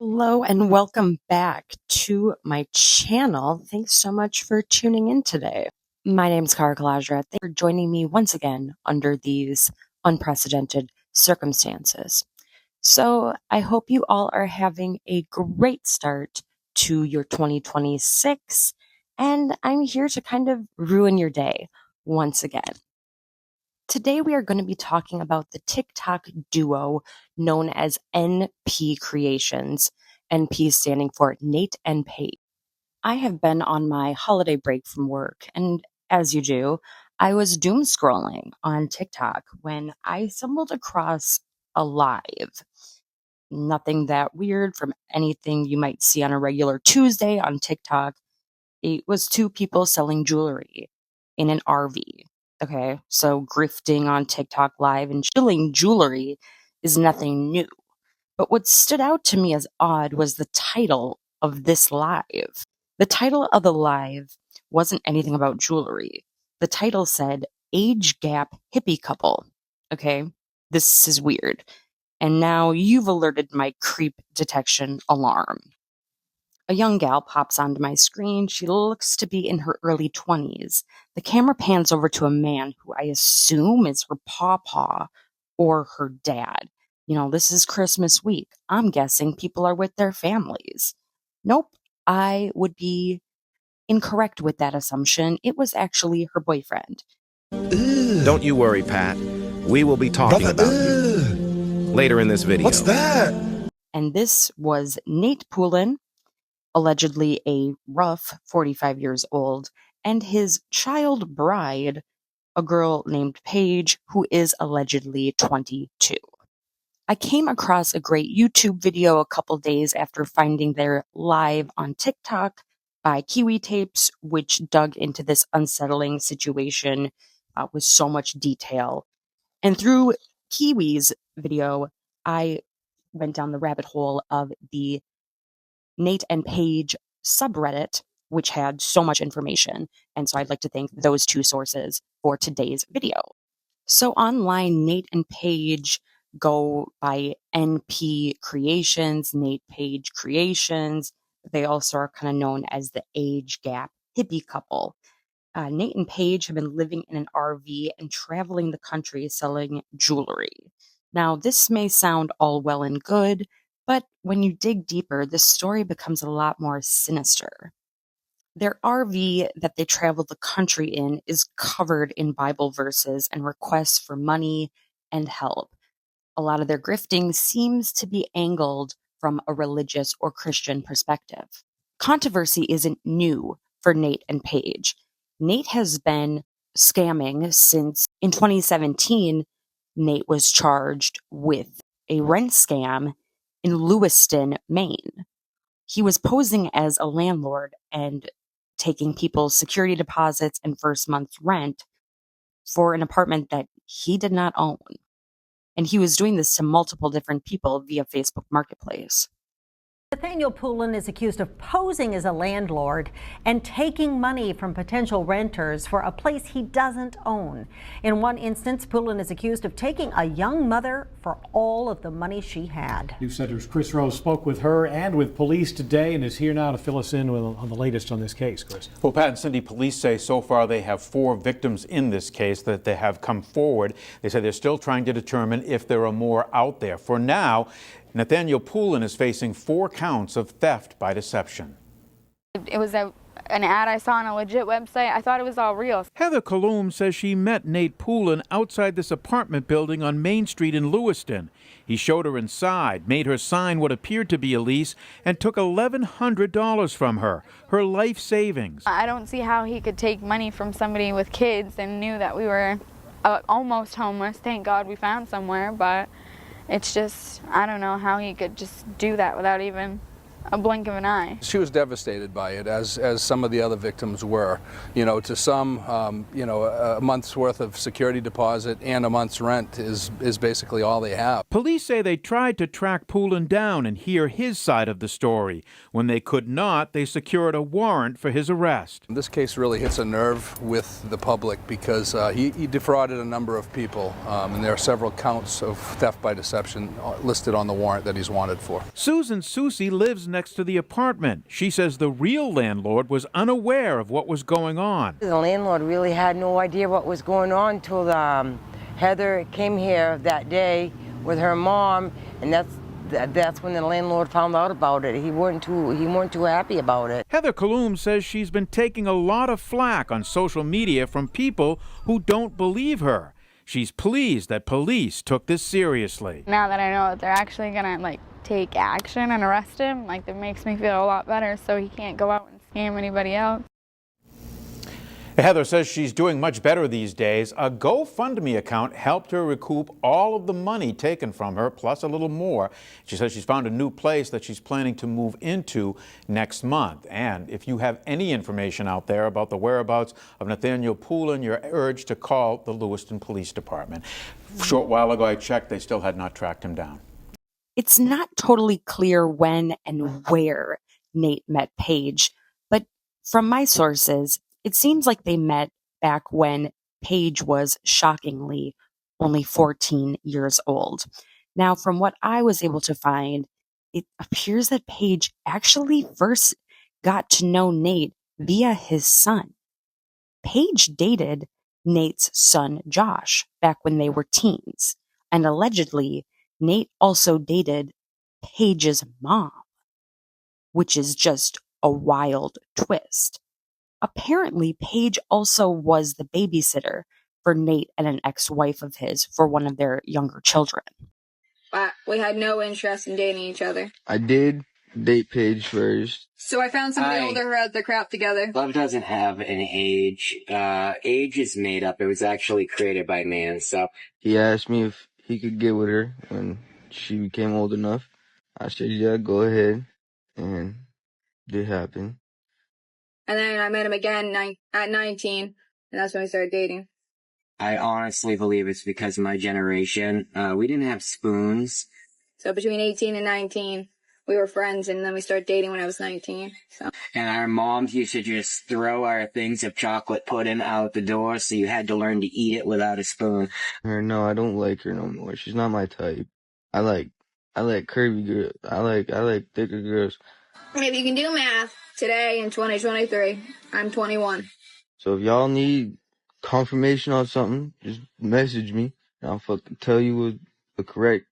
Hello and welcome back to my channel. Thanks so much for tuning in today. My name's Cara Kalajra. Thanks for joining me once again under these unprecedented circumstances. So I hope you all are having a great start to your 2026, and I'm here to kind of ruin your day once again. Today, we are going to be talking about the TikTok duo known as NP Creations, NP standing for Nate and Paige. I have been on my holiday break from work, and as you do, I was doom scrolling on TikTok when I stumbled across a live. Nothing that weird from anything you might see on a regular Tuesday on TikTok. It was two people selling jewelry in an RV. Okay, so grifting on TikTok Live and stealing jewelry is nothing new. But what stood out to me as odd was the title of this live. The title of the live wasn't anything about jewelry. The title said Age Gap Hippie Couple. Okay, this is weird. And now you've alerted my creep detection alarm. A young gal pops onto my screen. She looks to be in her early 20s. The camera pans over to a man who I assume is her pawpaw or her dad. This is Christmas week. I'm guessing people are with their families. Nope, I would be incorrect with that assumption. It was actually her boyfriend. Don't you worry, Pat. We will be talking about you later in this video. What's that? And this was Nate Poulin, allegedly a rough 45 years old, and his child bride, a girl named Paige, who is allegedly 22. I came across a great YouTube video a couple days after finding their live on TikTok by Kiwi Tapes, which dug into this unsettling situation with so much detail. And through Kiwi's video, I went down the rabbit hole of the Nate and Paige subreddit, which had so much information. And so I'd like to thank those two sources for today's video. So online, Nate and Paige go by NP Creations, Nate Paige Creations. They also are kind of known as the Age Gap Hippie Couple. Nate and Paige have been living in an RV and traveling the country selling jewelry. Now, this may sound all well and good, but when you dig deeper, the story becomes a lot more sinister. Their RV that they travel the country in is covered in Bible verses and requests for money and help. A lot of their grifting seems to be angled from a religious or Christian perspective. Controversy isn't new for Nate and Paige. Nate has been scamming since in 2017, Nate was charged with a rent scam in Lewiston, Maine. He was posing as a landlord and taking people's security deposits and first month's rent for an apartment that he did not own. And he was doing this to multiple different people via Facebook Marketplace. Nathaniel Poulin is accused of posing as a landlord and taking money from potential renters for a place he doesn't own. In one instance, Poulin is accused of taking a young mother for all of the money she had. News Center's Chris Rose spoke with her and with police today and is here now to fill us in on the latest on this case. Chris. Well, Pat and Cindy, police say so far they have 4 victims in this case that they have come forward. They say they're still trying to determine if there are more out there. For now, Nathaniel Poulin is facing 4 counts of theft by deception. It was an ad I saw on a legit website. I thought it was all real. Heather Colomb says she met Nate Poulin outside this apartment building on Main Street in Lewiston. He showed her inside, made her sign what appeared to be a lease, and took $1,100 from her life savings. I don't see how he could take money from somebody with kids and knew that we were almost homeless. Thank God we found somewhere, but it's just, I don't know how he could just do that without even a blink of an eye. She was devastated by it, as some of the other victims were. You know, to some, you know, a month's worth of security deposit and a month's rent is basically all they have. Police say they tried to track Poulin down and hear his side of the story. When they could not, they secured a warrant for his arrest. This case really hits a nerve with the public because he defrauded a number of people, and there are several counts of theft by deception listed on the warrant that he's wanted for. Susan Susie lives next to the apartment. She says the real landlord was unaware of what was going on. The landlord really had no idea what was going on till Heather came here that day with her mom, and that's when the landlord found out about it. He weren't too happy about it. Heather Kaloum says she's been taking a lot of flack on social media from people who don't believe her. She's pleased that police took this seriously. Now that I know that they're actually gonna take action and arrest him, it makes me feel a lot better so he can't go out and scam anybody else. Heather says she's doing much better these days. A GoFundMe account helped her recoup all of the money taken from her, plus a little more. She says she's found a new place that she's planning to move into next month. And if you have any information out there about the whereabouts of Nathaniel Poulin, you're urged to call the Lewiston Police Department. A short while ago I checked, they still had not tracked him down. It's not totally clear when and where Nate met Paige, but from my sources, it seems like they met back when Paige was shockingly only 14 years old. Now, from what I was able to find, it appears that Paige actually first got to know Nate via his son. Paige dated Nate's son, Josh, back when they were teens, and allegedly, Nate also dated Paige's mom, which is just a wild twist. Apparently, Paige also was the babysitter for Nate and an ex-wife of his for one of their younger children. But we had no interest in dating each other. I did date Paige first. So I found somebody older who had their crap together. Love doesn't have an age. Age is made up. It was actually created by man, so. He asked me if he could get with her when she became old enough. I said, yeah, go ahead. And it did happen. And then I met him again at 19, and that's when we started dating. I honestly believe it's because of my generation. We didn't have spoons. So between 18 and 19, we were friends, and then we started dating when I was 19. So. And our moms used to just throw our things of chocolate pudding out the door, so you had to learn to eat it without a spoon. No, I don't like her no more. She's not my type. I like curvy girls. I like thicker girls. If you can do math, today in 2023, I'm 21. So if y'all need confirmation on something, just message me, and I'll fucking tell you the correct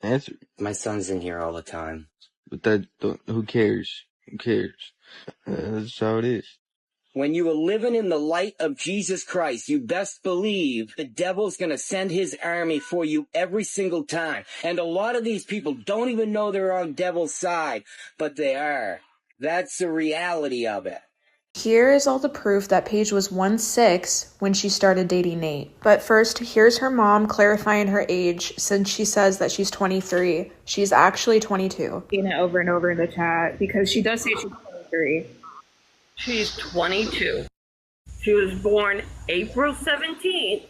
answer. My son's in here all the time. But who cares? Who cares? That's how it is. When you are living in the light of Jesus Christ, you best believe the devil's gonna send his army for you every single time. And a lot of these people don't even know they're on devil's side, but they are. That's the reality of it. Here is all the proof that Paige was 1'6" when she started dating Nate. But first, here's her mom clarifying her age since she says that she's 23. She's actually 22. Seeing it over and over in the chat because she does say she's 23. She's 22. She was born April 17th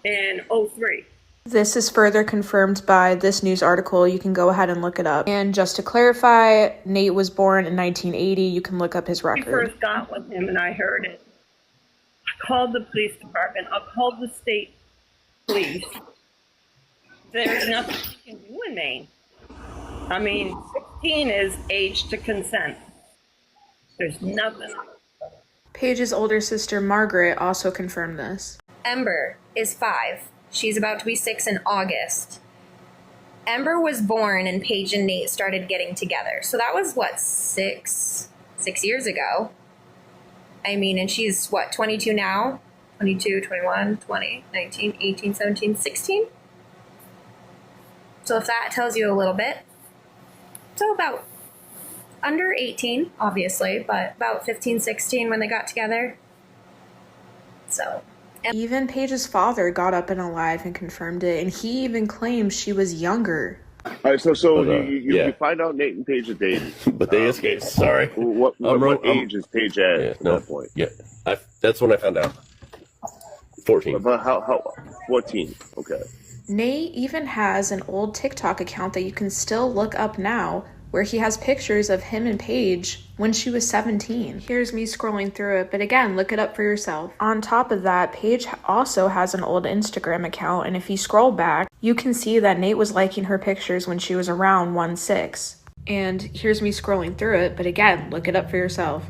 in 03. This is further confirmed by this news article. You can go ahead and look it up. And just to clarify, Nate was born in 1980. You can look up his record. I first got with him and I heard it. I called the police department. I called the state police. There's nothing you can do in Maine. I mean, 16 is age to consent. There's nothing. Paige's older sister, Margaret, also confirmed this. Ember is 5. She's about to be 6 in August. Ember was born and Paige and Nate started getting together. So that was, 6 years ago. I mean, and she's, 22 now? 22, 21, 20, 19, 18, 17, 16? So if that tells you a little bit. So about under 18, obviously, but about 15, 16 when they got together. So... Even Paige's father got up and alive and confirmed it, and he even claims she was younger All right, so But, you find out Nate and Paige are dating, but they escaped. Sorry. What age is Paige at that point? Yeah, that's when I found out. 14. But how 14? Okay. Nate even has an old TikTok account that you can still look up now, where he has pictures of him and Paige when she was 17. Here's me scrolling through it, but again, look it up for yourself. On top of that, Paige also has an old Instagram account, and if you scroll back, you can see that Nate was liking her pictures when she was around 1'6". And here's me scrolling through it, but again, look it up for yourself.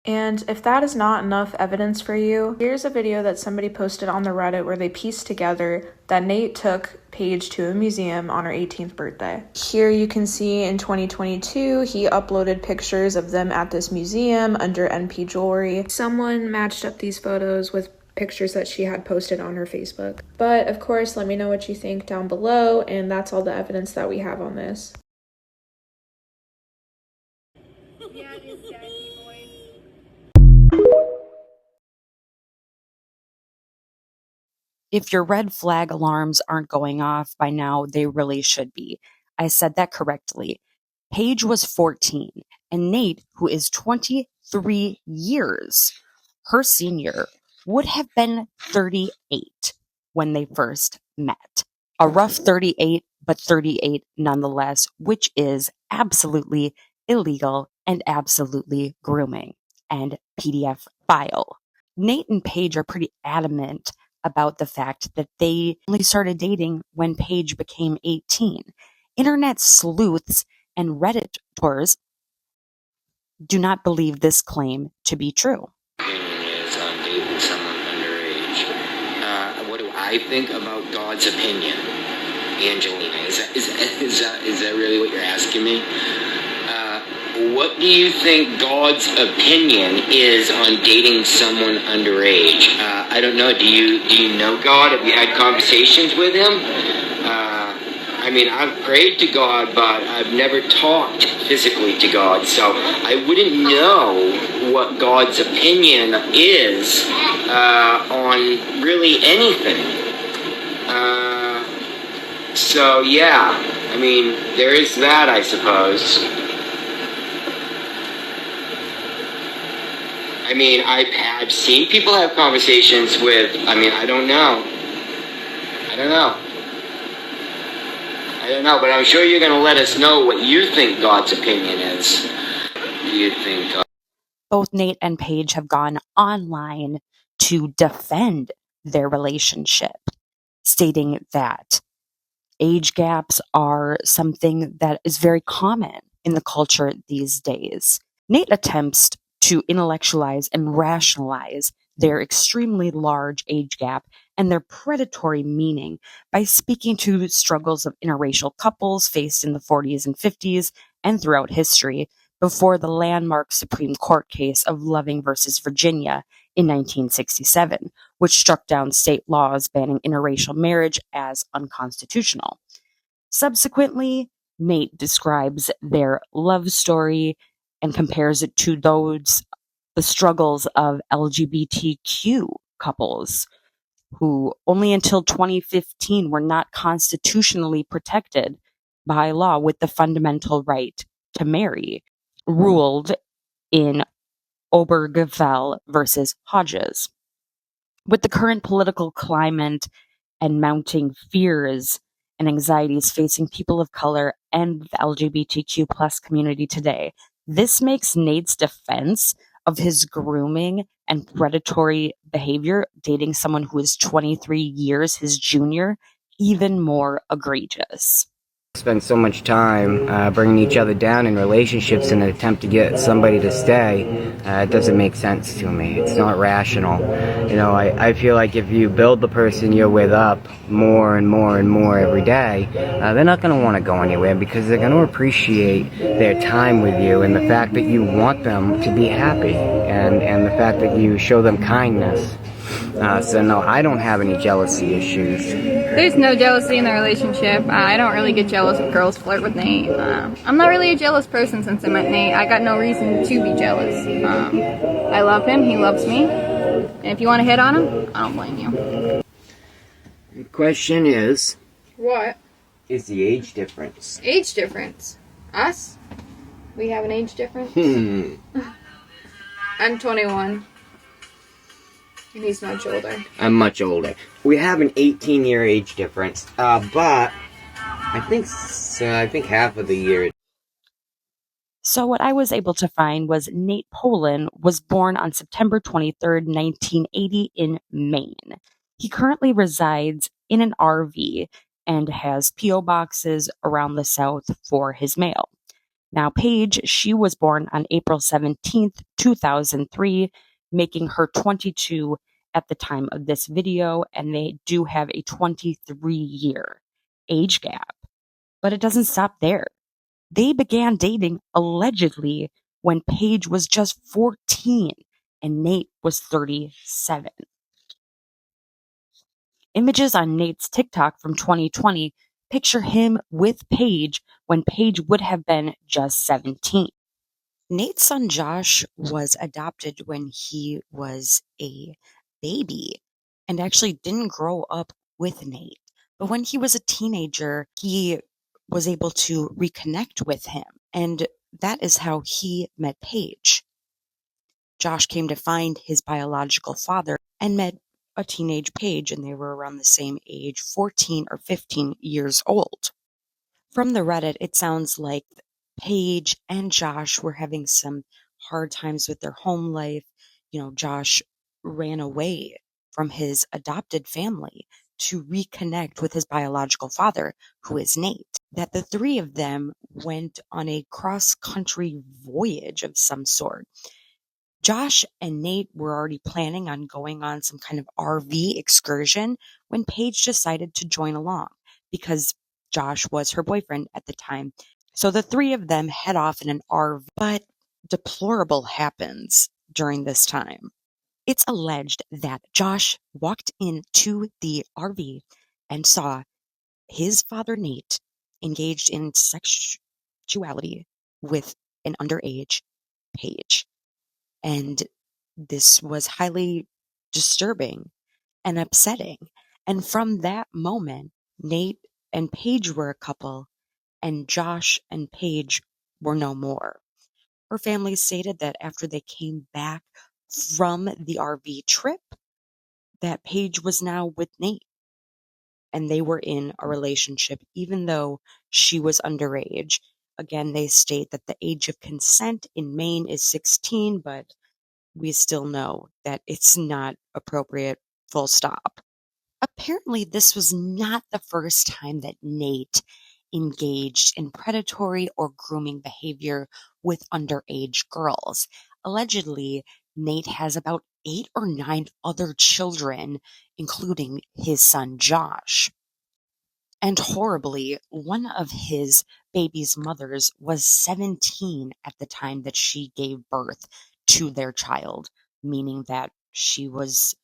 And if that is not enough evidence for you, here's a video that somebody posted on the Reddit where they pieced together that Nate took Paige to a museum on her 18th birthday. Here you can see in 2022, he uploaded pictures of them at this museum under NP Jewelry. Someone matched up these photos with pictures that she had posted on her Facebook. But of course, let me know what you think down below, and that's all the evidence that we have on this. If your red flag alarms aren't going off by now, they really should be. I said that correctly. Paige was 14, and Nate, who is 23 years, her senior, would have been 38 when they first met. A rough 38, but 38 nonetheless, which is absolutely illegal and absolutely grooming. And PDF file. Nate and Paige are pretty adamant about the fact that they only started dating when Paige became 18. Internet sleuths and Redditors do not believe this claim to be true. Is on dating someone underage. What do I think about God's opinion, Angelina? Is that really what you're asking me? What do you think God's opinion is on dating someone underage? I don't know. Do you know God? Have you had conversations with him? I mean, I've prayed to God, but I've never talked physically to God, so I wouldn't know what God's opinion is on really anything. So yeah, I mean, there is that, I suppose. I mean, I've seen people have conversations with, I mean, I don't know, but I'm sure you're going to let us know what you think God's opinion is. Do you think Both Nate and Paige have gone online to defend their relationship, stating that age gaps are something that is very common in the culture these days. Nate attempts to intellectualize and rationalize their extremely large age gap and their predatory meaning by speaking to struggles of interracial couples faced in the 40s and 50s and throughout history before the landmark Supreme Court case of Loving versus Virginia in 1967, which struck down state laws banning interracial marriage as unconstitutional. Subsequently, Nate describes their love story and compares it to the struggles of LGBTQ couples who only until 2015 were not constitutionally protected by law with the fundamental right to marry, ruled in Obergefell versus Hodges. With the current political climate and mounting fears and anxieties facing people of color and the LGBTQ plus community today, this makes Nate's defense of his grooming and predatory behavior, dating someone who is 23 years his junior, even more egregious. Spend so much time bringing each other down in relationships in an attempt to get somebody to stay. It doesn't make sense to me. It's not rational. You know, I feel like if you build the person you're with up more and more and more every day, they're not going to want to go anywhere because they're going to appreciate their time with you and the fact that you want them to be happy and the fact that you show them kindness. So no, I don't have any jealousy issues. There's no jealousy in the relationship. I don't really get jealous if girls flirt with Nate. I'm not really a jealous person since I met Nate. I got no reason to be jealous. I love him, he loves me. And if you want to hit on him, I don't blame you. The question is, What? is the age difference? Age difference? Us? We have an age difference? I'm 21. And he's much older. I'm much older. We have an 18-year age difference, but I think half of the year. So what I was able to find was Nate Poland was born on September 23rd, 1980 in Maine. He currently resides in an RV and has P.O. boxes around the South for his mail. Now, Paige, she was born on April 17th, 2003, making her 22 at the time of this video, and they do have a 23-year age gap. But it doesn't stop there. They began dating allegedly when Paige was just 14 and Nate was 37. Images on Nate's TikTok from 2020 picture him with Paige when Paige would have been just 17. Nate's son Josh was adopted when he was a baby and actually didn't grow up with Nate. But when he was a teenager, he was able to reconnect with him, and that is how he met Paige. Josh came to find his biological father and met a teenage Paige, and they were around the same age, 14 or 15 years old. From the Reddit, it sounds like Paige and Josh were having some hard times with their home life. You know, Josh ran away from his adopted family to reconnect with his biological father, who is Nate. That the three of them went on a cross-country voyage of some sort. Josh and Nate were already planning on going on some kind of RV excursion when Paige decided to join along because Josh was her boyfriend at the time. So the three of them head off in an RV, but deplorable happens during this time. It's alleged that Josh walked into the RV and saw his father Nate engaged in sexuality with an underage Paige. And this was highly disturbing and upsetting. And from that moment, Nate and Paige were a couple, and Josh and Paige were no more. Her family stated that after they came back from the RV trip, that Paige was now with Nate. And they were in a relationship, even though she was underage. Again, they state that the age of consent in Maine is 16, but we still know that it's not appropriate, full stop. Apparently, this was not the first time that Nate engaged in predatory or grooming behavior with underage girls. Allegedly, Nate has about 8 or 9 other children, including his son Josh. And horribly, one of his baby's mothers was 17 at the time that she gave birth to their child, meaning that she was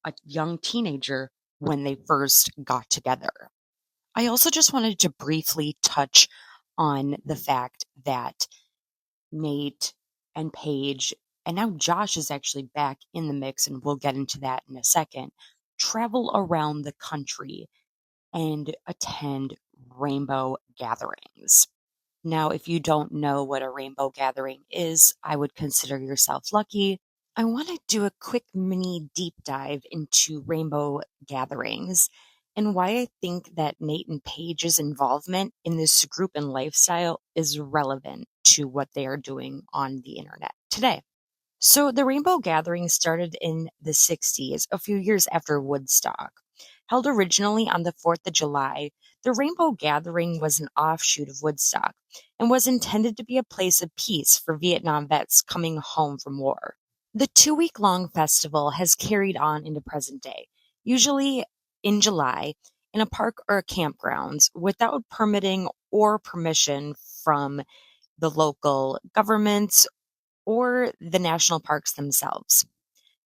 a young teenager when they first got together. I also just wanted to briefly touch on the fact that Nate and Paige, and now Josh is actually back in the mix, and we'll get into that in a second, travel around the country and attend rainbow gatherings. Now, if you don't know what a rainbow gathering is, I would consider yourself lucky. I want to do a quick mini deep dive into rainbow gatherings and why I think that Nate and Paige's involvement in this group and lifestyle is relevant to what they are doing on the internet today. So the rainbow gathering started in the 60s, a few years after Woodstock. Held originally on the 4th of July, the Rainbow Gathering was an offshoot of Woodstock and was intended to be a place of peace for Vietnam vets coming home from war. The 2-week-long festival has carried on into present day, usually in July, in a park or campgrounds without permitting or permission from the local governments or the national parks themselves.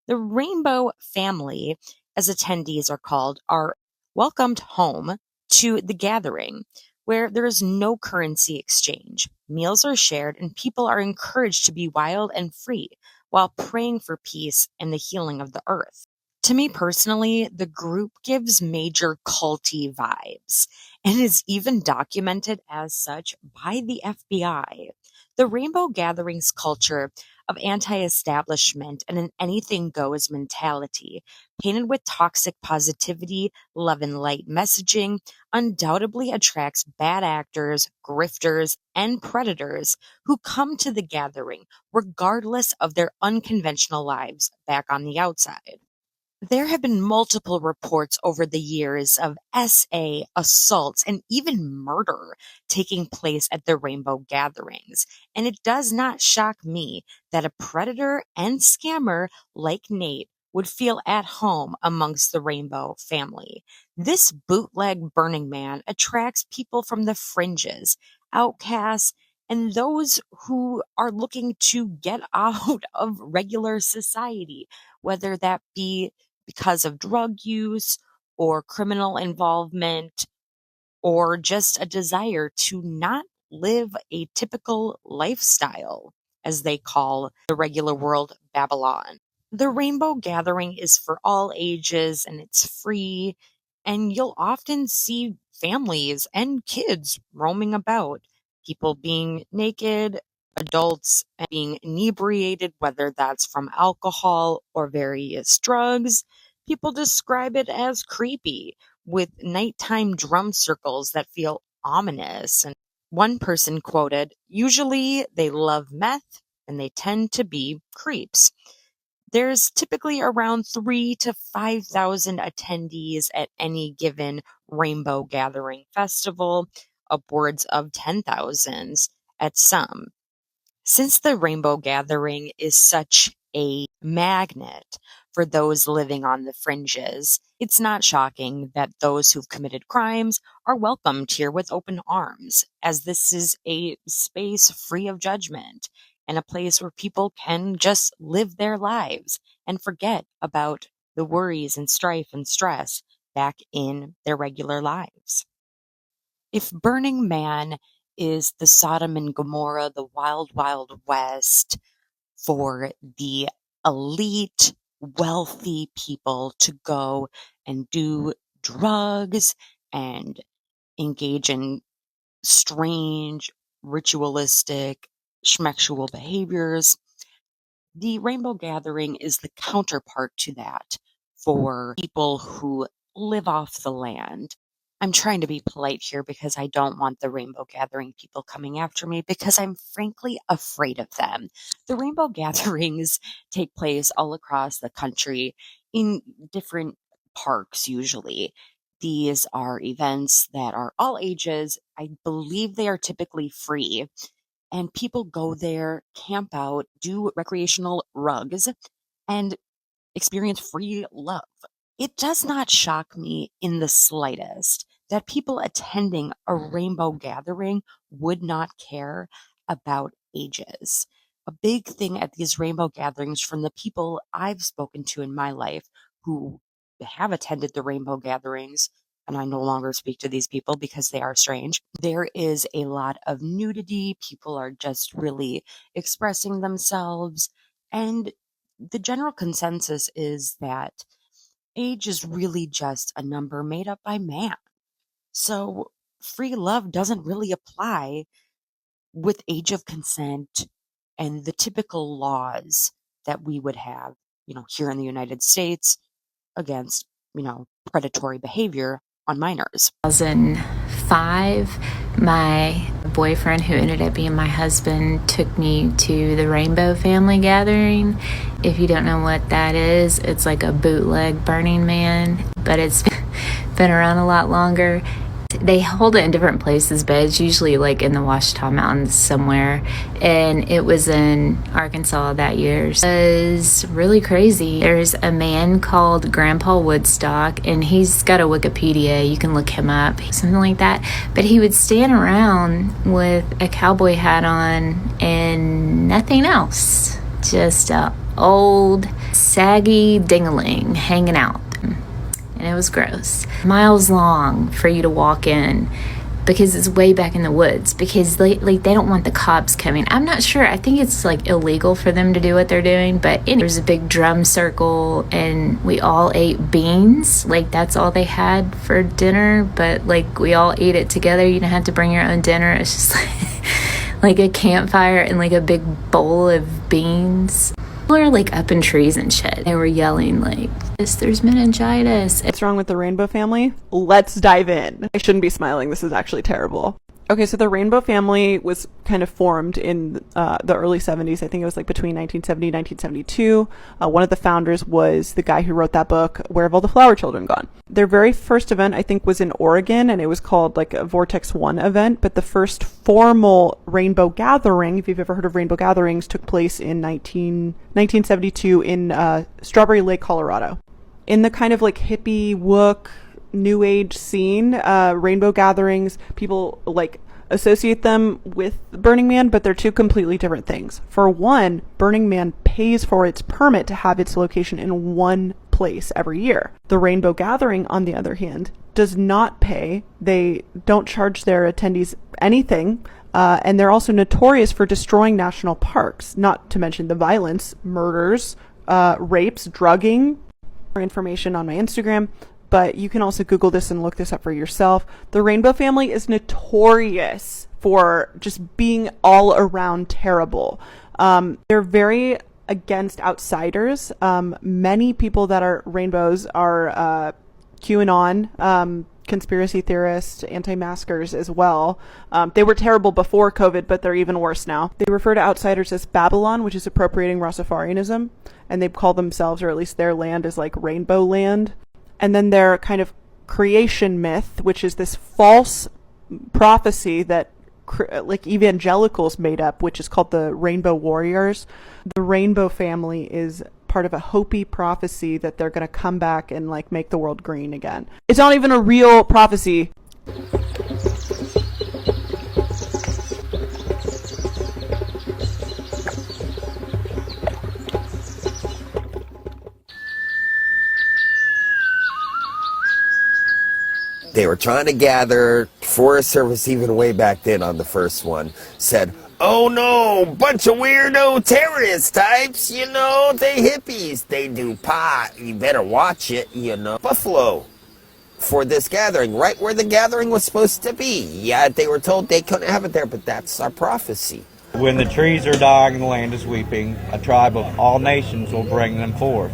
The Rainbow family, as attendees are called, are welcomed home to the gathering, where there is no currency exchange. Meals are shared, and people are encouraged to be wild and free while praying for peace and the healing of the earth. To me personally, the group gives major culty vibes and is even documented as such by the FBI. The Rainbow Gatherings culture of anti-establishment and an anything goes mentality, painted with toxic positivity, love and light messaging, undoubtedly attracts bad actors, grifters, and predators who come to the gathering regardless of their unconventional lives back on the outside. There have been multiple reports over the years of SA, assaults, and even murder taking place at the Rainbow gatherings, and it does not shock me that a predator and scammer like Nate would feel at home amongst the Rainbow family. This bootleg Burning Man attracts people from the fringes, outcasts, and those who are looking to get out of regular society, whether that be because of drug use or criminal involvement or just a desire to not live a typical lifestyle, as they call the regular world Babylon. The Rainbow Gathering is for all ages and it's free, and you'll often see families and kids roaming about, people being naked, adults being inebriated, whether that's from alcohol or various drugs. People describe it as creepy, with nighttime drum circles that feel ominous. And one person quoted, "Usually they love meth and they tend to be creeps." There's typically around 3,000 to 5,000 attendees at any given Rainbow Gathering festival, upwards of 10,000s at some. Since the Rainbow Gathering is such a magnet for those living on the fringes, it's not shocking that those who've committed crimes are welcomed here with open arms, as this is a space free of judgment and a place where people can just live their lives and forget about the worries and strife and stress back in their regular lives. If Burning Man is the Sodom and Gomorrah, the wild, wild west for the elite, wealthy people to go and do drugs and engage in strange, ritualistic, schmexual behaviors, the Rainbow Gathering is the counterpart to that for people who live off the land. I'm trying to be polite here because I don't want the Rainbow Gathering people coming after me because I'm frankly afraid of them. The Rainbow Gatherings take place all across the country in different parks usually. These are events that are all ages. I believe they are typically free, and people go there, camp out, do recreational rugs, and experience free love. It does not shock me in the slightest that people attending a Rainbow Gathering would not care about ages. A big thing at these Rainbow Gatherings from the people I've spoken to in my life who have attended the Rainbow Gatherings, and I no longer speak to these people because they are strange. There is a lot of nudity. People are just really expressing themselves. And the general consensus is that age is really just a number made up by man. So free love doesn't really apply with age of consent and the typical laws that we would have, here in the United States against, predatory behavior on minors. 2005, my boyfriend, who ended up being my husband, took me to the Rainbow Family Gathering. If you don't know what that is, it's like a bootleg Burning Man, but it's been around a lot longer. They hold it in different places, but it's usually like in the Ouachita Mountains somewhere. And it was in Arkansas that year. It was really crazy. There's a man called Grandpa Woodstock, and he's got a Wikipedia. You can look him up, something like that. But he would stand around with a cowboy hat on and nothing else. Just a old saggy ding-a-ling hanging out. And it was gross. Miles long for you to walk in because it's way back in the woods, because they don't want the cops coming. I'm not sure. I think it's like illegal for them to do what they're doing, but there's a big drum circle and we all ate beans. Like that's all they had for dinner, but like we all ate it together. You don't have to bring your own dinner. It's just like a campfire and like a big bowl of beans. People are like up in trees and shit. They were yelling like, there's meningitis. What's wrong with the Rainbow family? Let's dive in. I shouldn't be smiling. This is actually terrible. Okay, so the Rainbow family was kind of formed in the early 70s. I think it was like between 1970 and 1972. One of the founders was the guy who wrote that book, Where Have All the Flower Children Gone? Their very first event, I think, was in Oregon, and it was called like a Vortex 1 event. But the first formal rainbow gathering, if you've ever heard of rainbow gatherings, took place in 1972 in Strawberry Lake, Colorado. In the kind of like hippie, wook, new age scene, rainbow gatherings, people like associate them with Burning Man, but they're two completely different things. For one, Burning Man pays for its permit to have its location in one place every year. The Rainbow Gathering, on the other hand, does not pay. They don't charge their attendees anything, and they're also notorious for destroying national parks, not to mention the violence, murders, rapes, drugging. More information on my Instagram, but you can also Google this and look this up for yourself. The Rainbow family is notorious for just being all around terrible. They're very against outsiders. Many people that are rainbows are QAnon, conspiracy theorists, anti-maskers as well. They were terrible before COVID, but they're even worse now. They refer to outsiders as Babylon, which is appropriating Rastafarianism, and they call themselves, or at least their land, is like Rainbow Land. And then their kind of creation myth, which is this false prophecy that like evangelicals made up, which is called the Rainbow Warriors. The Rainbow family is part of a Hopi prophecy that they're going to come back and like make the world green again. It's not even a real prophecy. They were trying to gather. Forest Service, even way back then on the first one, said, oh no, bunch of weirdo terrorist types, you know, they hippies, they do pot, you better watch it, you know. Buffalo for this gathering, right where the gathering was supposed to be. Yeah, they were told they couldn't have it there, but that's our prophecy. When the trees are dying and the land is weeping, a tribe of all nations will bring them forth.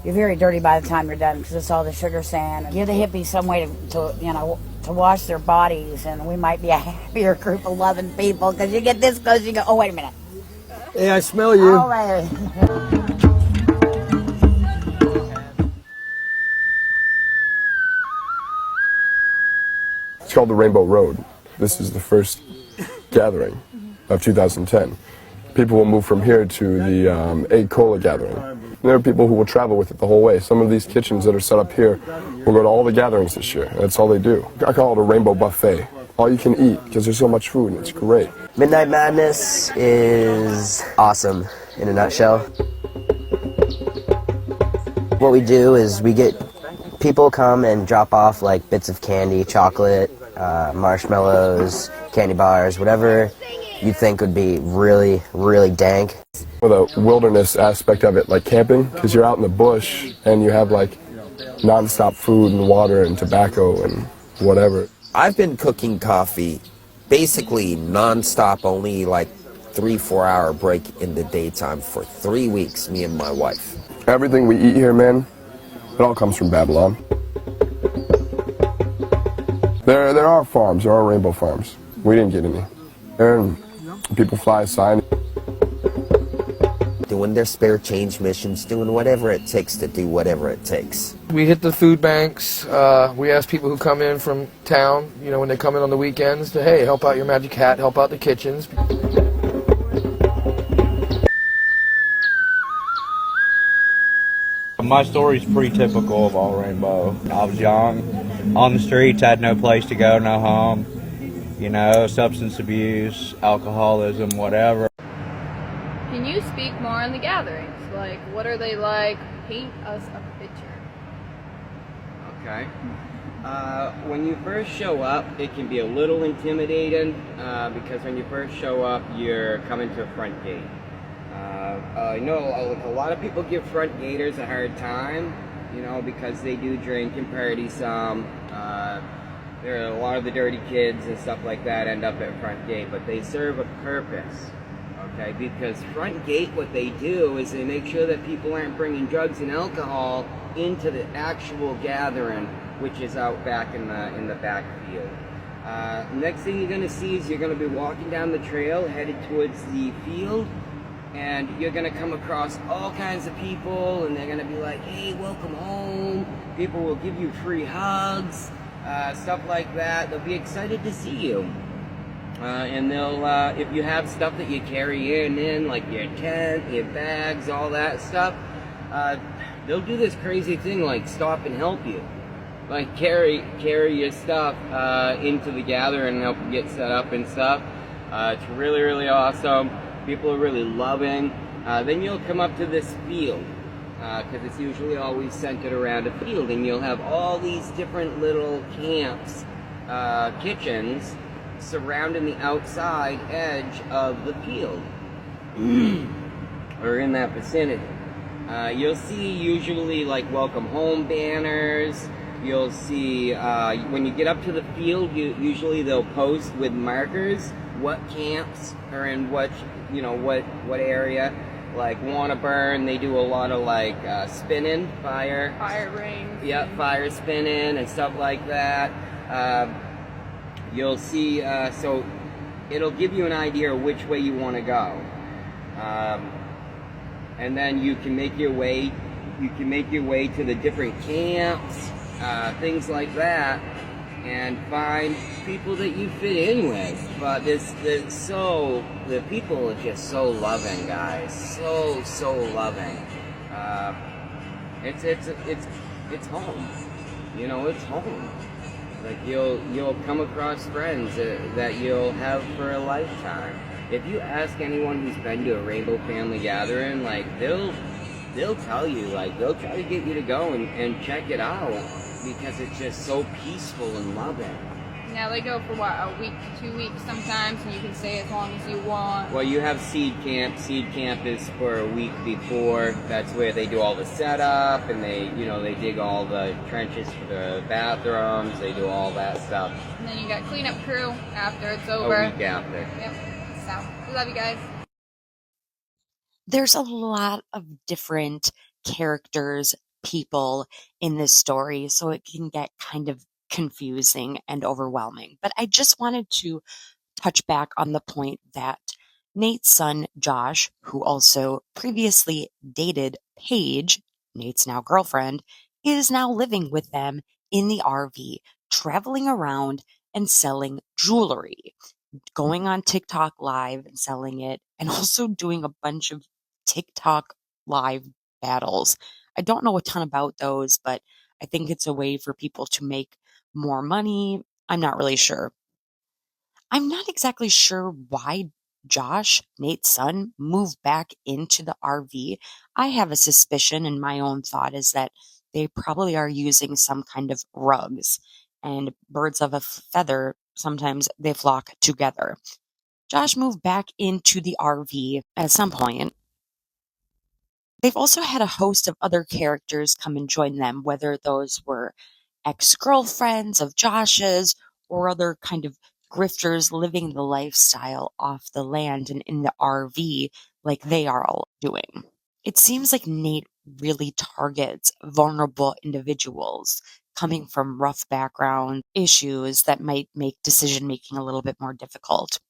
You're very dirty by the time you're done because it's all the sugar sand. Give the hippies some way to wash their bodies, and we might be a happier group of loving people because you get this close, you go, oh, wait a minute. Hey, I smell you. Oh, wait. It's called the Rainbow Road. This is the first gathering of 2010. People will move from here to the Egg Cola gathering. There are people who will travel with it the whole way. Some of these kitchens that are set up here will go to all the gatherings this year. That's all they do. I call it a rainbow buffet. All you can eat because there's so much food and it's great. Midnight Madness is awesome in a nutshell. What we do is we get people come and drop off like bits of candy, chocolate, marshmallows, candy bars, whatever you think would be really, really dank. With a wilderness aspect of it, like camping, because you're out in the bush and you have like non-stop food and water and tobacco and whatever. I've been cooking coffee basically non-stop, only like 3-4 hour break in the daytime for 3 weeks, me and my wife. Everything we eat here, man, it all comes from Babylon. There are farms, there are rainbow farms. We didn't get any. And people fly a sign. Doing their spare change missions, doing whatever it takes to do whatever it takes. We hit the food banks. We ask people who come in from town, you know, when they come in on the weekends, to, hey, help out your magic hat, help out the kitchens. My story's pretty typical of all Rainbow. I was young, on the streets, had no place to go, no home. You know, substance abuse, alcoholism, whatever. Can you you speak more on the gatherings? Like, what are they like? Paint us a picture. Okay. When you first show up, it can be a little intimidating because when you first show up, you're coming to a front gate. I know a lot of people give front gators a hard time, you know, because they do drink and party some. There are a lot of the dirty kids and stuff like that end up at front gate, but they serve a purpose, okay? Because front gate, what they do is they make sure that people aren't bringing drugs and alcohol into the actual gathering, which is out back in the back field. Next thing you're gonna see is you're gonna be walking down the trail headed towards the field, and you're gonna come across all kinds of people, and they're gonna be like, hey, welcome home. People will give you free hugs, stuff like that. They'll be excited to see you. And they'll, if you have stuff that you carry in like your tent, your bags, all that stuff, they'll do this crazy thing like stop and help you. Like carry your stuff into the gathering and help you get set up and stuff. It's really, really awesome. People are really loving. Then you'll come up to this field, because it's usually always centered around a field, and you'll have all these different little camps, kitchens, surrounding the outside edge of the field, or in that vicinity. You'll see usually like welcome home banners. You'll see when you get up to the field, usually they'll post with markers what camps are in what area. Like wanna burn, they do a lot of like spinning, fire rings. Yep, fire spinning and stuff like that. You'll see, so it'll give you an idea of which way you want to go, and then you can make your way. You can make your way to the different camps, things like that, and find people that you fit in with. But the people are just so loving, guys. So loving. It's home. You know, it's home. Like you'll come across friends that you'll have for a lifetime. If you ask anyone who's been to a Rainbow Family Gathering, like they'll tell you, like they'll try to get you to go and check it out because it's just so peaceful and loving. Now they go for what, a week to 2 weeks sometimes, and you can stay as long as you want. Well, you have seed camp. Seed camp is for a week before. That's where they do all the setup, and they dig all the trenches for the bathrooms. They do all that stuff. And then you got cleanup crew after it's over. A week after. Yep. So we love you guys. There's a lot of different characters, people in this story, so it can get kind of confusing and overwhelming. But I just wanted to touch back on the point that Nate's son, Josh, who also previously dated Paige, Nate's now girlfriend, is now living with them in the RV, traveling around and selling jewelry, going on TikTok live and selling it, and also doing a bunch of TikTok live battles. I don't know a ton about those, but I think it's a way for people to make more money. I'm not really sure. I'm not exactly sure why Josh, Nate's son, moved back into the RV. I have a suspicion, and my own thought is that they probably are using some kind of rugs, and birds of a feather, sometimes they flock together. Josh moved back into the RV at some point. They've also had a host of other characters come and join them, whether those were ex-girlfriends of Josh's or other kind of grifters living the lifestyle off the land and in the RV like they are all doing. It seems like Nate really targets vulnerable individuals coming from rough background issues that might make decision making a little bit more difficult.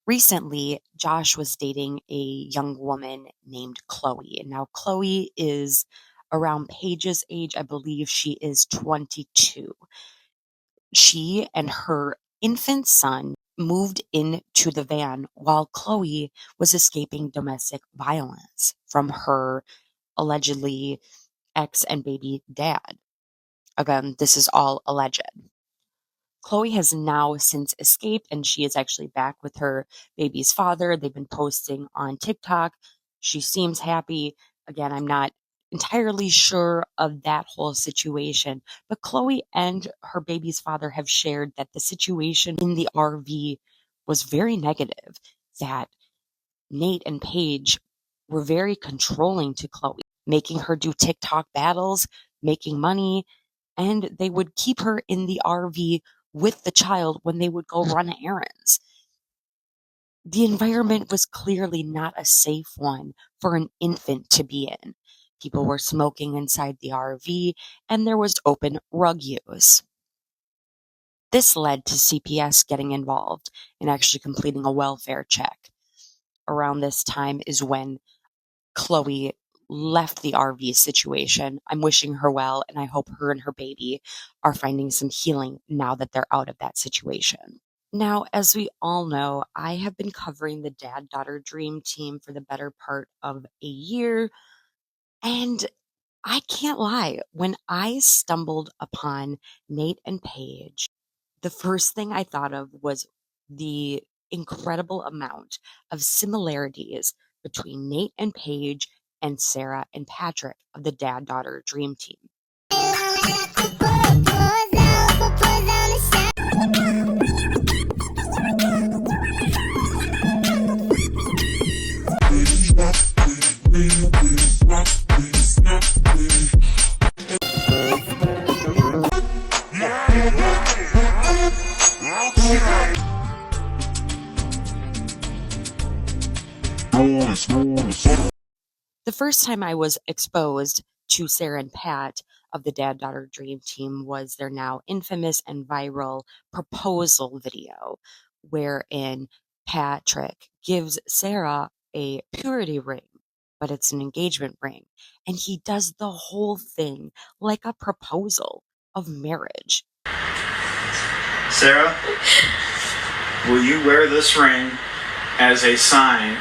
Recently, Josh was dating a young woman named Chloe. And now Chloe is around Paige's age. I believe she is 22. She and her infant son moved into the van while Chloe was escaping domestic violence from her allegedly ex and baby dad. Again, this is all alleged. Chloe has now since escaped, and she is actually back with her baby's father. They've been posting on TikTok She seems happy. Again, I'm not entirely sure of that whole situation, but Chloe and her baby's father have shared that the situation in the RV was very negative, that Nate and Paige were very controlling to Chloe, making her do TikTok battles, making money, and they would keep her in the RV with the child when they would go run errands. The environment was clearly not a safe one for an infant to be in. People were smoking inside the RV, and there was open rug use. This led to CPS getting involved and actually completing a welfare check. Around this time is when Chloe left the RV situation. I'm wishing her well, and I hope her and her baby are finding some healing now that they're out of that situation. Now, as we all know, I have been covering the dad-daughter dream team for the better part of a year, and I can't lie, when I stumbled upon Nate and Paige, the first thing I thought of was the incredible amount of similarities between Nate and Paige and Sarah and Patrick of the dad-daughter dream team. The first time I was exposed to Sarah and Pat of the dad-daughter dream team was their now infamous and viral proposal video, wherein Patrick gives Sarah a purity ring, but it's an engagement ring, and he does the whole thing like a proposal of marriage. Sarah, will you wear this ring as a sign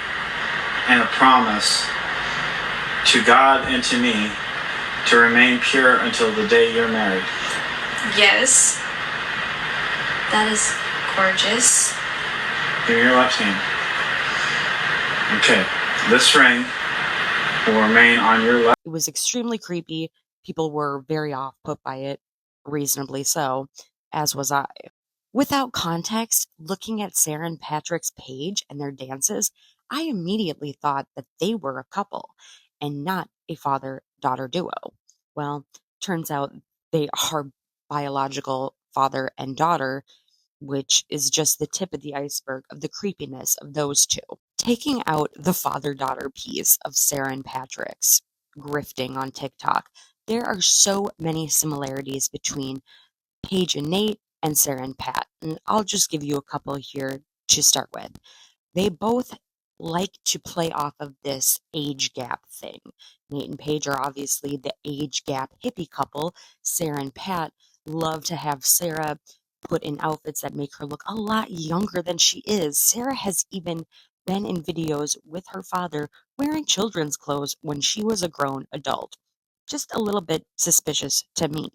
and a promise to God and to me to remain pure until the day you're married? Yes. That is gorgeous. Give me your left hand. Okay. This ring will remain on your left. It was extremely creepy. People were very off put by it, reasonably so, as was I. Without context, looking at Sarah and Patrick's page and their dances, I immediately thought that they were a couple and not a father-daughter duo. Well, turns out they are biological father and daughter, which is just the tip of the iceberg of the creepiness of those two. Taking out the father-daughter piece of Sarah and Patrick's grifting on TikTok, there are so many similarities between Paige and Nate and Sarah and Pat. And I'll just give you a couple here to start with. They both like to play off of this age gap thing. Nate and Paige are obviously the age gap hippie couple. Sarah and Pat love to have Sarah put in outfits that make her look a lot younger than she is. Sarah has even been in videos with her father wearing children's clothes when she was a grown adult. Just a little bit suspicious to me.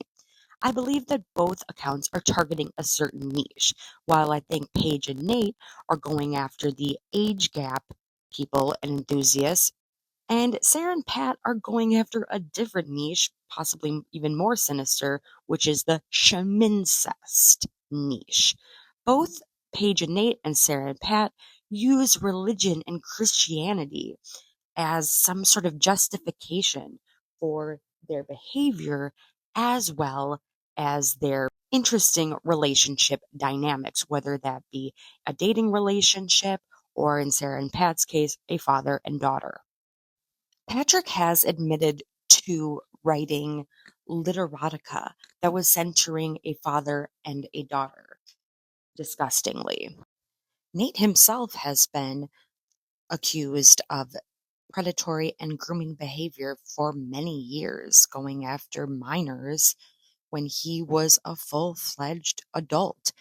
I believe that both accounts are targeting a certain niche, while I think Paige and Nate are going after the age gap people and enthusiasts, and Sarah and Pat are going after a different niche, possibly even more sinister, which is the shamincest niche. Both Paige and Nate and Sarah and Pat use religion and Christianity as some sort of justification for their behavior, as well as their interesting relationship dynamics, whether that be a dating relationship or, in Sarah and Pat's case, a father and daughter. Patrick has admitted to writing literotica that was centering a father and a daughter, disgustingly. Nate himself has been accused of predatory and grooming behavior for many years, going after minors when he was a full-fledged adult,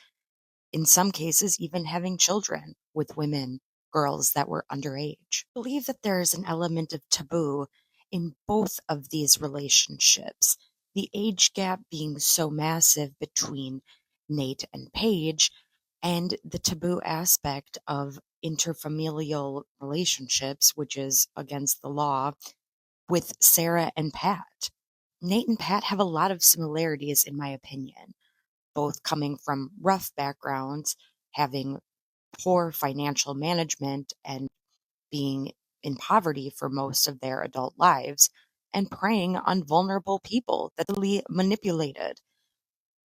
in some cases even having children with women, girls that were underage. I believe that there is an element of taboo in both of these relationships, the age gap being so massive between Nate and Paige, and the taboo aspect of interfamilial relationships, which is against the law, with Sarah and Pat. Nate and Pat have a lot of similarities, in my opinion, both coming from rough backgrounds, having poor financial management, and being in poverty for most of their adult lives, and preying on vulnerable people that they manipulated.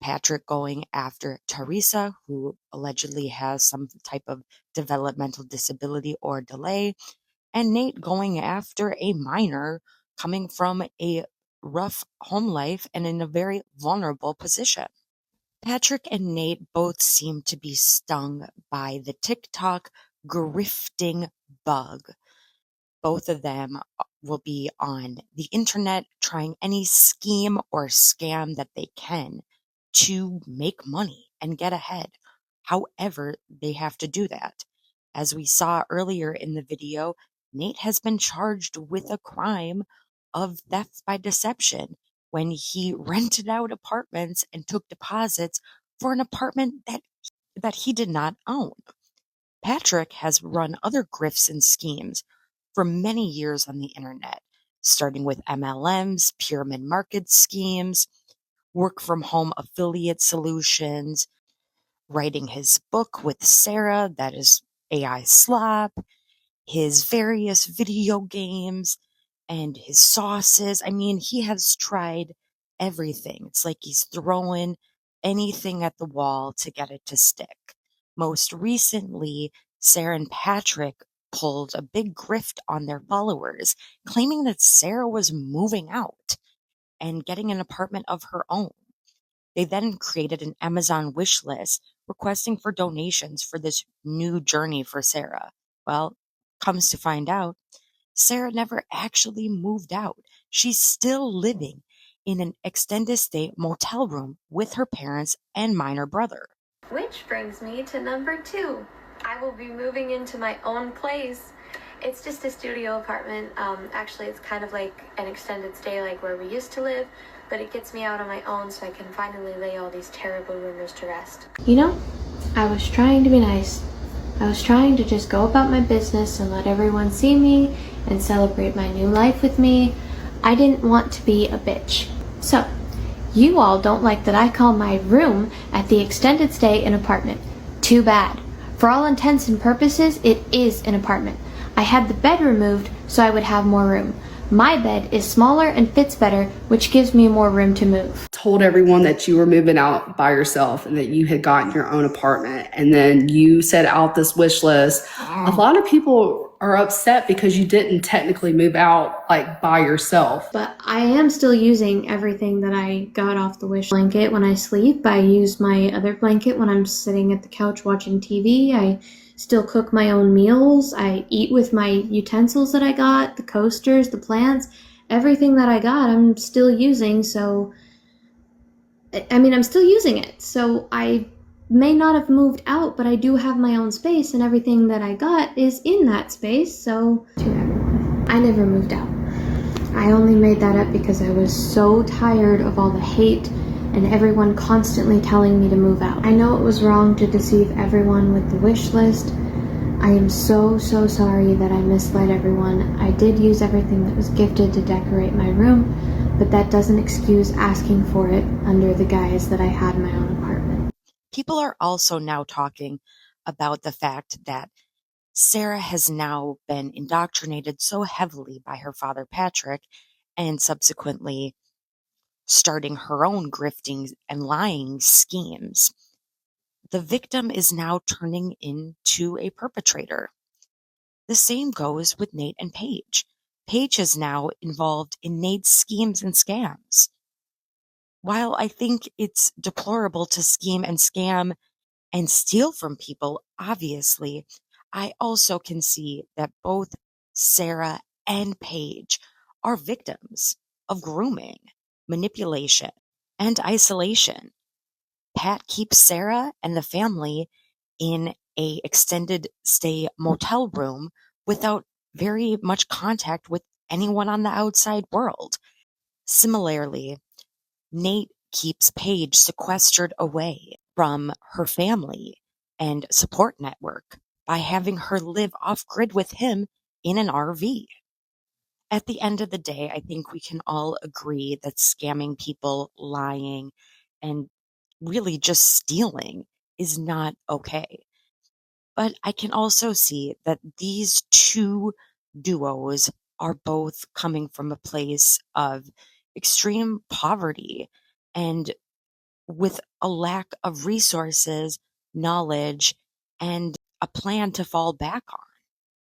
Patrick going after Teresa, who allegedly has some type of developmental disability or delay, and Nate going after a minor coming from a rough home life and in a very vulnerable position. Patrick and Nate both seem to be stung by the TikTok grifting bug. Both of them will be on the internet trying any scheme or scam that they can to make money and get ahead. However, they have to do that. As we saw earlier in the video, Nate has been charged with a crime of theft by deception when he rented out apartments and took deposits for an apartment that he did not own. Patrick has run other grifts and schemes for many years on the internet, starting with MLMs, pyramid market schemes, work from home affiliate solutions, writing his book with Sarah, that is AI Slop, his various video games, and his sauces. I mean, he has tried everything. It's like he's throwing anything at the wall to get it to stick. Most recently, Sarah and Patrick pulled a big grift on their followers, claiming that Sarah was moving out and getting an apartment of her own. They then created an Amazon wish list requesting for donations for this new journey for Sarah. Well, comes to find out, Sarah never actually moved out. She's still living in an extended stay motel room with her parents and minor brother. Which brings me to number 2. I will be moving into my own place. It's just a studio apartment. Actually, it's kind of like an extended stay like where we used to live, but it gets me out on my own so I can finally lay all these terrible rumors to rest. You know, I was trying to be nice. I was trying to just go about my business and let everyone see me and celebrate my new life with me. I didn't want to be a bitch. So, you all don't like that I call my room at the extended stay an apartment. Too bad. For all intents and purposes, it is an apartment. I had the bed removed so I would have more room. My bed is smaller and fits better, which gives me more room to move. Told everyone that you were moving out by yourself and that you had gotten your own apartment, and then you set out this wish list. A lot of people are upset because you didn't technically move out like by yourself. But I am still using everything that I got off the wish blanket when I sleep. I use my other blanket when I'm sitting at the couch watching TV. I still cook my own meals. I eat with my utensils that I got, the coasters, the plants, everything that I got, I'm still using. So, I'm still using it. So I may not have moved out, but I do have my own space and everything that I got is in that space. So to everyone, I never moved out. I only made that up because I was so tired of all the hate and everyone constantly telling me to move out. I know it was wrong to deceive everyone with the wish list. I am so sorry that I misled everyone. I did use everything that was gifted to decorate my room, but that doesn't excuse asking for it under the guise that I had my own apartment. People are also now talking about the fact that Sarah has now been indoctrinated so heavily by her father Patrick and subsequently starting her own grifting and lying schemes. The victim is now turning into a perpetrator. The same goes with Nate and Paige. Paige is now involved in Nate's schemes and scams. While I think it's deplorable to scheme and scam and steal from people, obviously, I also can see that both Sarah and Paige are victims of grooming, manipulation, and isolation. Pat keeps Sarah and the family in a extended stay motel room without very much contact with anyone on the outside world. Similarly, Nate keeps Paige sequestered away from her family and support network. by having her live off grid with him in an RV. At the end of the day, I think we can all agree that scamming people, lying, and really just stealing is not okay. But I can also see that these two duos are both coming from a place of extreme poverty and with a lack of resources, knowledge, and a plan to fall back on,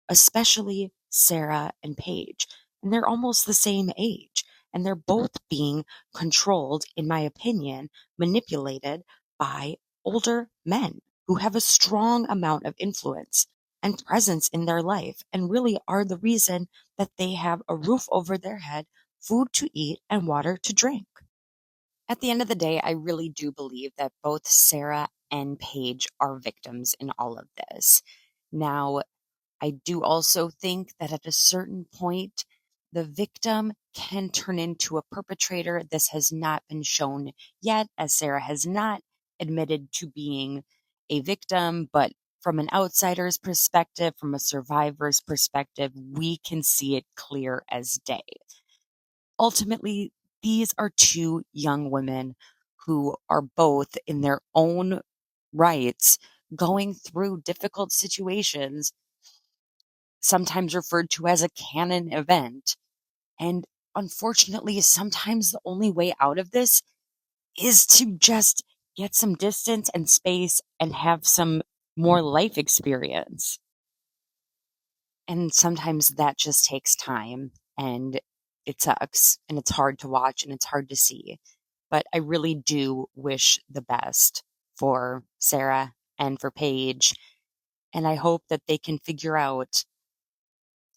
especially Sarah and Paige. And they're almost the same age. And they're both being controlled, in my opinion, manipulated by older men who have a strong amount of influence and presence in their life and really are the reason that they have a roof over their head, food to eat, and water to drink. At the end of the day, I really do believe that both Sarah and Paige are victims in all of this. Now, I do also think that at a certain point, the victim can turn into a perpetrator. This has not been shown yet, as Sarah has not admitted to being a victim, but from an outsider's perspective, from a survivor's perspective, we can see it clear as day. Ultimately, these are two young women who are both in their own rights going through difficult situations, sometimes referred to as a canon event. And unfortunately, sometimes the only way out of this is to just get some distance and space and have some more life experience. And sometimes that just takes time and it sucks and it's hard to watch and it's hard to see. But I really do wish the best for Sarah and for Paige. And I hope that they can figure out,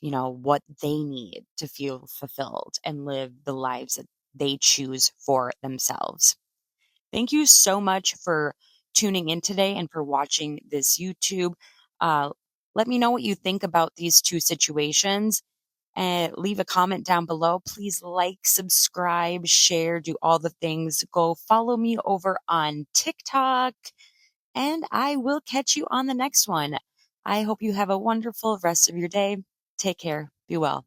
what they need to feel fulfilled and live the lives that they choose for themselves. Thank you so much for tuning in today and for watching this YouTube. Let me know what you think about these two situations and leave a comment down below. Please like, subscribe, share, do all the things. Go follow me over on TikTok, and I will catch you on the next one. I hope you have a wonderful rest of your day. Take care. Be well.